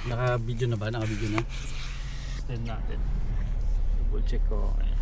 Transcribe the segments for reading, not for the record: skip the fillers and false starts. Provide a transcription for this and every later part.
Naka-video na ba? Naka-video na? Stand natin. Double check ko. Ayan.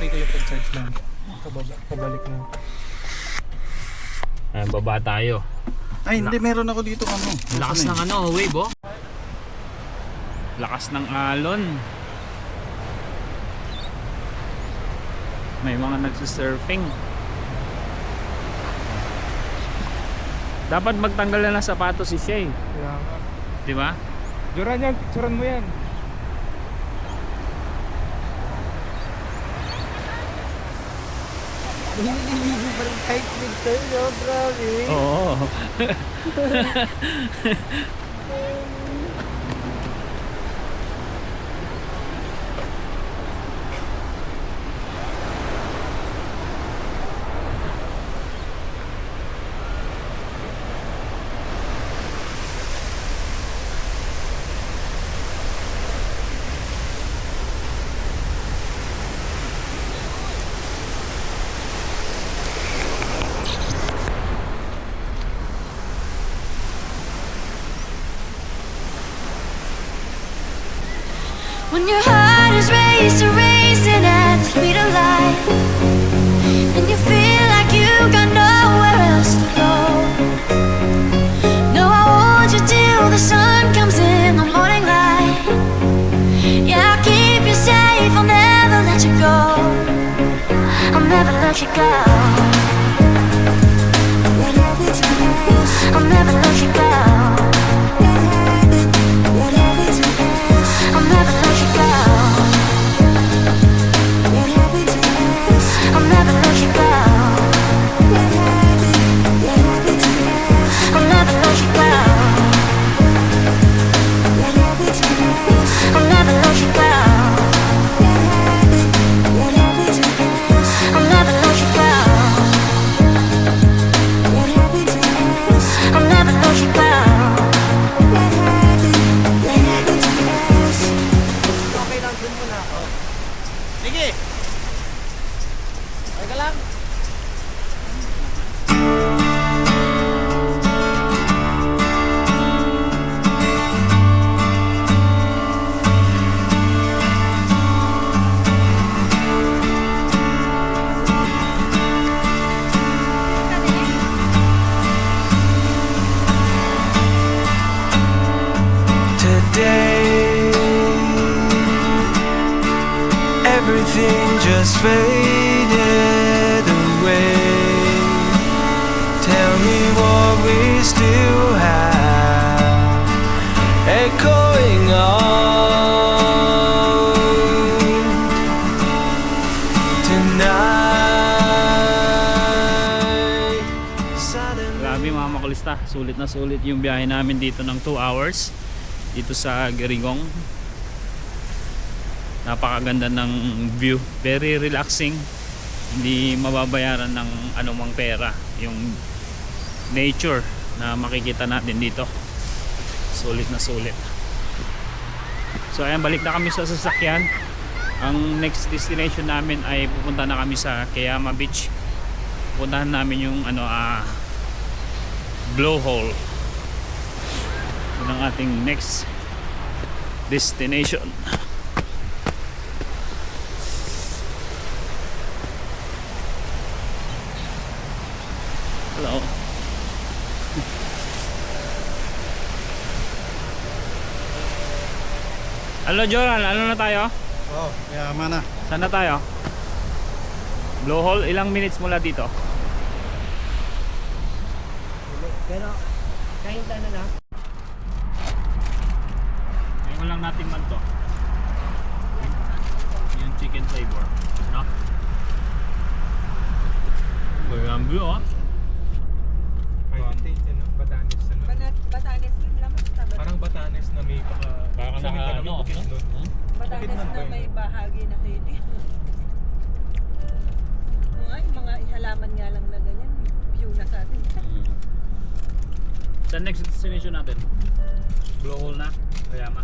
Dito yung pag-charge lang. Pabalik na. Ayan, baba tayo. Ay, hindi. Meron ako dito ano. Lakas ng ano, wave oh. Lakas ng alon. May mga nagsusurfing. Dapat magtanggal na ng sapatos si Shay. Kaya nga. Di ba? Duran yan, picturean mo yan. Hindi pa rin kahit winter, no? Grabe. Oo. When your heart is racing, racing at the speed of light, and you feel like you got nowhere else to go. No, I hold you till the sun comes in the morning light. Yeah, I'll keep you safe, I'll never let you go. I'll never let you go. I'll never let you go. I'll never let you go. I'll never let you go. I'll never let you go. I'll never let you go. I'll never let you go. I'll never let you go. everything just faded away. Tell me what we still have echoing on tonight. Suddenly Grabe mga makulista, sulit na sulit yung biyahe namin dito ng 2 hours dito sa Gerigong. Napakaganda ng view, very relaxing, hindi mababayaran ng anumang pera yung nature na makikita natin dito. Sulit na sulit. So ayan, balik na kami sa sasakyan. Ang next destination namin ay pupunta na kami sa Kayama Beach. Pupuntahan namin yung Blowhole. Yun ang ating next destination. Hello. Hello Joran, ano na tayo? Oh, Kayama na. Saan na tayo? Blowhole, ilang minutes mula dito? Pero, kahit ano na. Ngayon ko lang natin man to. Yung chicken flavor, no? Ang view, oh. Batanes, ano? Batanes yun, laman sa Parang Batanes na may Parang sa amin naka, kami bukid ano? nun. Batanes na may bahagi na hindi. Mga ihalaman nga lang na ganyan, view na sa atin. Sa next destination natin, Blowhole na, Kayama.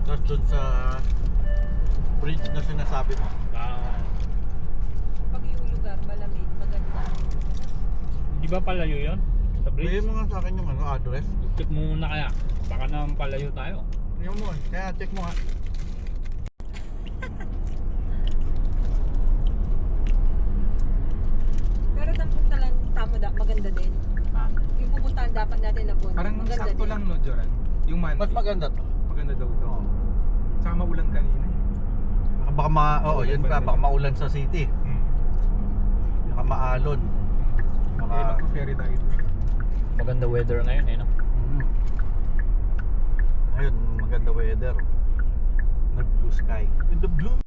Tapos dun sa bridge na sinasabi mo. Pag yung lugar malamig, maganda. Di ba palayo yun? Sa Bigay bridge? mo nga sa akin yung address. Check mo muna kaya. Baka naman palayo tayo. Yung mo, kaya check mo nga. Pero ang punta lang tamo maganda din. Ah, Yung pupuntahan dapat natin na po. parang maganda sakto din. lang no, Joran? Yung man. Mas maganda to. Maganda daw to. Saka maulan kanina. Yun pa, baka maulan sa city. Baka maalon. Baka... Magpa-ferry tayo. Maganda weather ngayon eh, no? Ayun, maganda weather. Nag-blue sky. In the blue.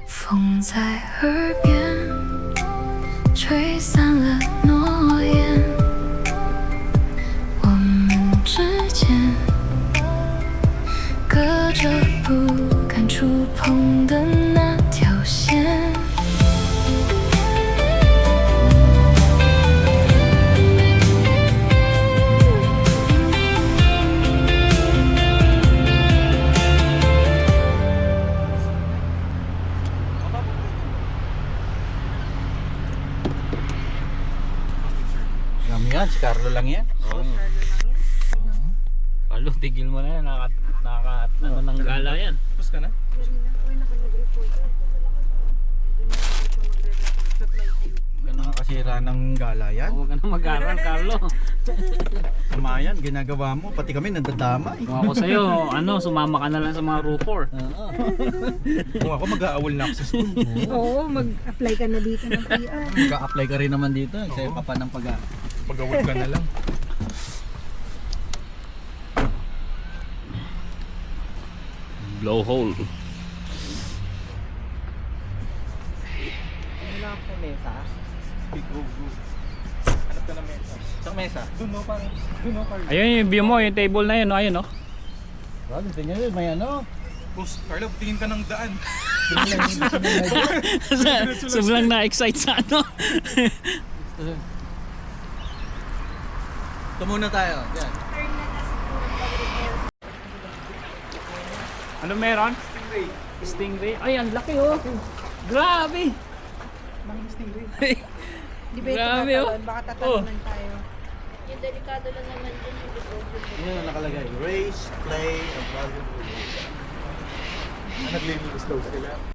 风在耳边，吹散了诺言。我们之间隔着不敢触碰的那条线。 Kami yan, si Carlo lang yan. Carlo, tigil mo na yan. Ano nang gala yan. Tapos ka na? Nakakasira ng gala yan. Huwag ka na mag-aral, Carlo. Tama yan, ginagawa mo. Pati kami nandadama. Kung ako sa'yo, sumama ka na lang sa mga RUPOR. Kung ako mag-aawal na ako sa school. Oo, mag-apply ka na dito ng PR. Mag-a-apply ka rin naman dito. Sa'yo ka pa ng Mag-awal ka na lang. Blowhole. Wala ako sa mesa. Hanap ka ng mesa. Sa mesa. Doon no, parang. Doon no, Carlo. Ayun yung view mo, yung table na yun, no? Ayun, no? Grabe, tingnan nyo, may ano. Boss, Carlo, tingin ka ng daan. Sobrang na-excite sa ano. Ito muna tayo. Yan. Ano meron? Stingray. Stingray? Ay, ang laki, oh. Grabe. Di ba Grabe, ito oh. baka tatalunan tayo. Yung delikado lang naman dun yung Yan ang nakalagay. Race, play, and value. Naglilinis daw sila.